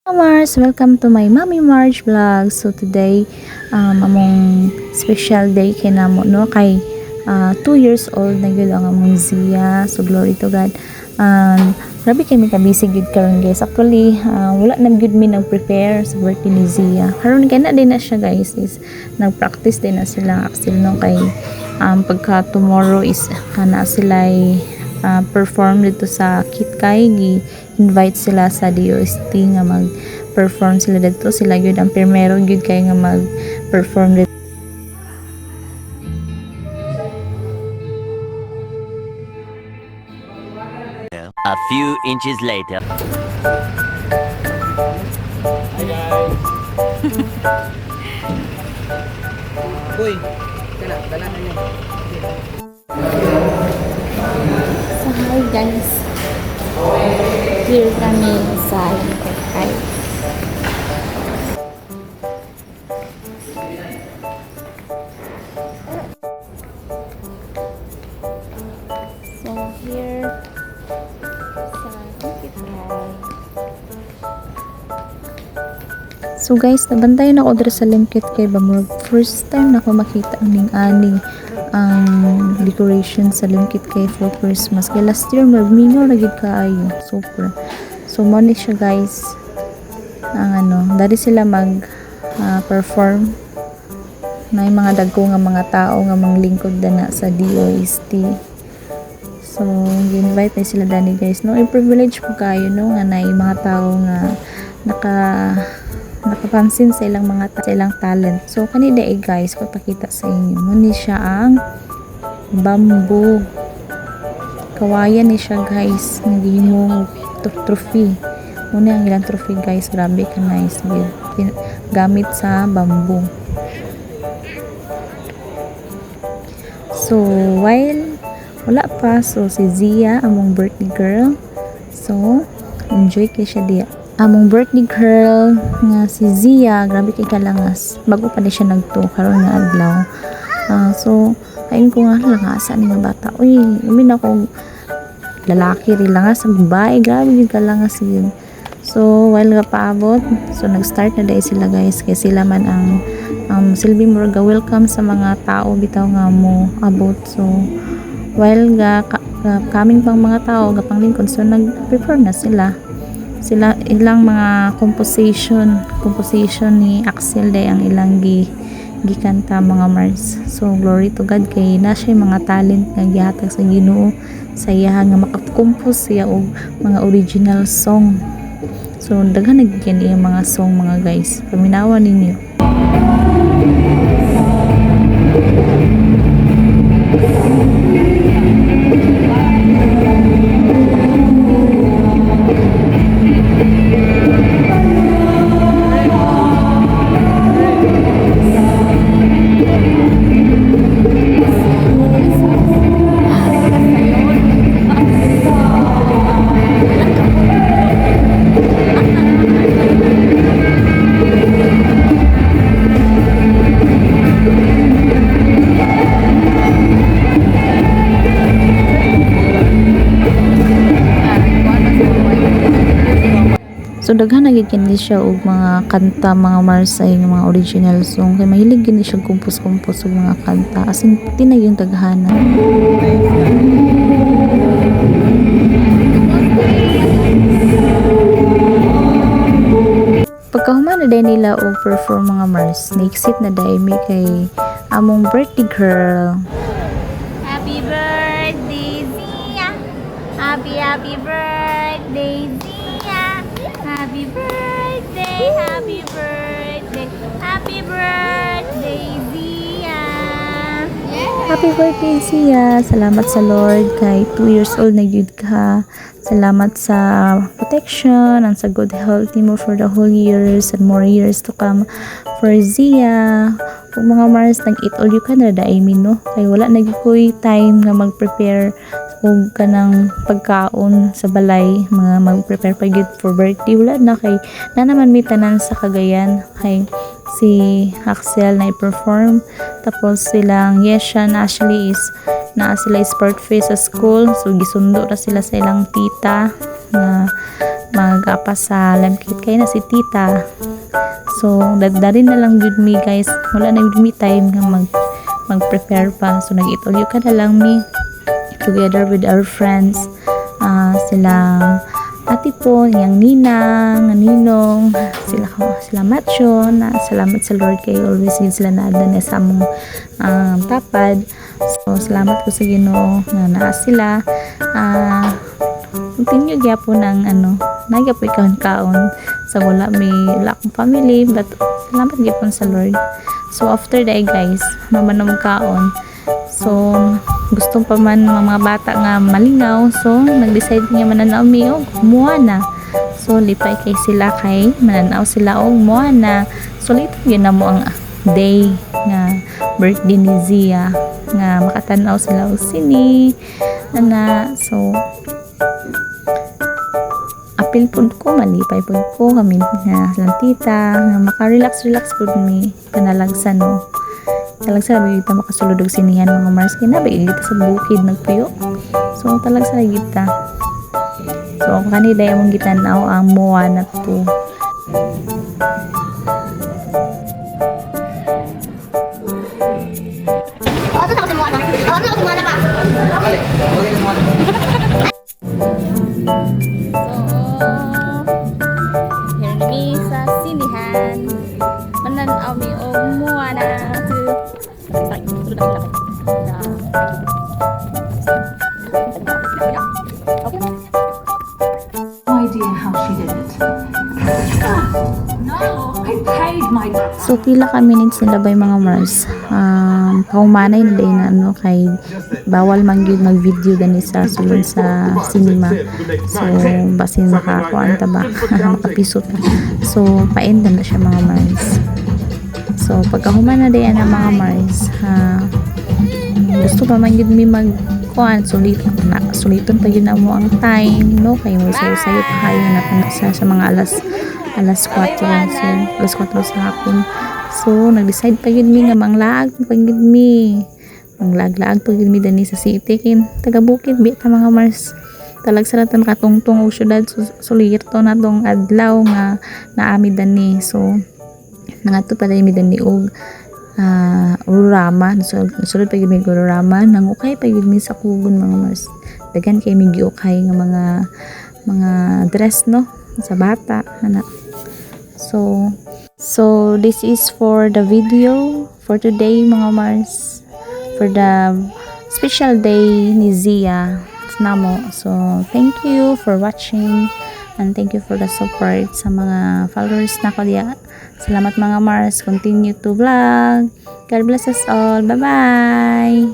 Mars, welcome to my Mommy March vlog. So today, among special day kay namo no kay 2 years old na gyud ang among Zia. So glory to God. Grabe kay mi ka busy gyud karon guys. Actually, wala na gyud mi nag-prepare sa birthday ni Zia. Karon kay na din na siya guys is nag-practice din na sila actually no kay pagka tomorrow is kana sila perform dito sa Kitkay invite sila sa DOST nga mag-perform sila dito. Sila gyud ang primero gyud kay nga mag-perform dito. A few inches later. Hi guys. Uy, dala na niyo. So hi guys. Here kami sa Kitkay. So here sa Kitkay. So guys, nabantayan ako dito sa Limkit kay Bamurag. First time na ako makita ang ani ang decoration sa Limkit kay for Christmas. Kay last year magmingaw na gid kaayo. Super. So mo ni siya guys. Ang dari sila mag perform na yung mga dagko nga mga tao nga manglingkod na sa DOST. So gi-invite na sila dani guys. No, i-privilege po kayo no nga na mga tao nga nakapansin sa ilang talent. So kanina guys, papakita sa inyo. Muna siya ang bamboo. Kawayan ni siya guys. Naghihimong trophy. Muna ang ilang trophy guys. Grabe ka nice. Gamit sa bamboo. So while wala pa, so si Zia among birthday girl. So enjoy kay siya diya. Among birthday girl nga si Zia, grabe kay kalangas. Bago pa na siya nagto karon nga adlaw. So ayun ko nga langasa ni nga bata. Uy, umin ako lalaki rin langas sa babae, grabe gyud kalangas yun. So while nga paabot, so nag-start na dai sila guys kay sila man ang silbi murag welcome sa mga tao bitaw nga mo abot. So while kaming pang mga tao gapang lingkod, so nag-prepare na sila ilang mga composition ni Axel day ang ilang gikanta mga Mars. So glory to God kay na siya mga talent nga gihatag sa Ginoo sa iya nga makakompose siya og mga original song. So daghan nagigyan iya mga song mga guys. Paminawan ninyo. So daghan na gid kini siya og mga kanta mga Marsay nga mga original song kay mahilig gid siya compose og mga kanta as in tinay yung taghana. Pagkahuman na day nila og perform mga Mars, na-exit na day may kay among birthday girl. Happy birthday, Zia! Happy birthday, Zia! Happy birthday, happy birthday, happy birthday, Zia! Happy birthday Zia! Salamat sa Lord kay 2 years old na gyud ka. Salamat sa protection and sa good health mo for the whole years and more years to come for Zia. Kung mga Mars nag-eat all you can na I mean no kay wala nagikoy time nga mag-prepare og kanang pagkaon sa balay mga mag-prepare pa gyud for birthday wala na kay na naman may tanan sa Cagayan kay si Axel na i-perform tapos silang Yesha na actually is na sila sport face sa school so gisundo ra sila sa ilang tita na magapa sa lamkit kay na si tita. So dadari na lang with me guys, wala na with me time nga mag-prepare pa. So nag-itulyo ka na lang me together with our friends, silang ate po, yung ninang, ninong, sila macho, na salamat sa Lord kay always yun sila naada na sa among tapad. So salamat ko sa Ginoo nga naa sila. Continue gyapon ng nagyapoy kaon sa wala akong family, but salamat gyapon sa Lord. So after that guys, naman kaon. So gusto pa man mga bata nga malingaw, so nag-decide nga mananaw mi og Moana. So lipay kay sila kay mananaw sila og Moana. So lito yun na mo ang day nga birthday ni Zia nga makatanaw sila og sini so apil pud ko, malipay pud ko kami nga lang tita nga maka-relax pud mi kanalagsan talagsa na kita makasulod og sinihan mga Mars kay na kita sa bukid nagpuyo. So talagsa na kita. So kanila yung gitanaw ang Moana 2. Here ni sa sinihan mananaw mi og Moana 2. No idea how she did it. No, I paid my. So pila ka minutes nila ba mga Mars? Paumanay na day na kay bawal man gyud mag-video gani sa sulod sa cinema. So basin makakuan ta ba makapiso ta. So pa-end na siya mga Mars. So pagkahuman na day na mga Mars, gusto pa man gyud mi magkuan suliton pa gyud na mo ang time kay mo sayo pa kayo na sa mga alas 4 so alas 4 sa hapon. So nag-decide pa yun mi nga manglaag pa yun mi manglaag pa yun mi dani sa city kin taga bukid ta mga Mars. Talag sa naton katungtong og syudad sulir to natong adlaw nga naami dani. So nangadto pa dani mi dani og Ururama. So sulod pa yun mi Ururama nang ukay pa yun mi sa kugon mga Mars. Dagan kay mi giukay nga mga dress sa bata So this is for the video for today mga Mars, for the special day ni Zia namo. So thank you for watching and thank you for the support sa mga followers na ko diya. Salamat mga Mars, continue to vlog. God bless us all. Bye bye.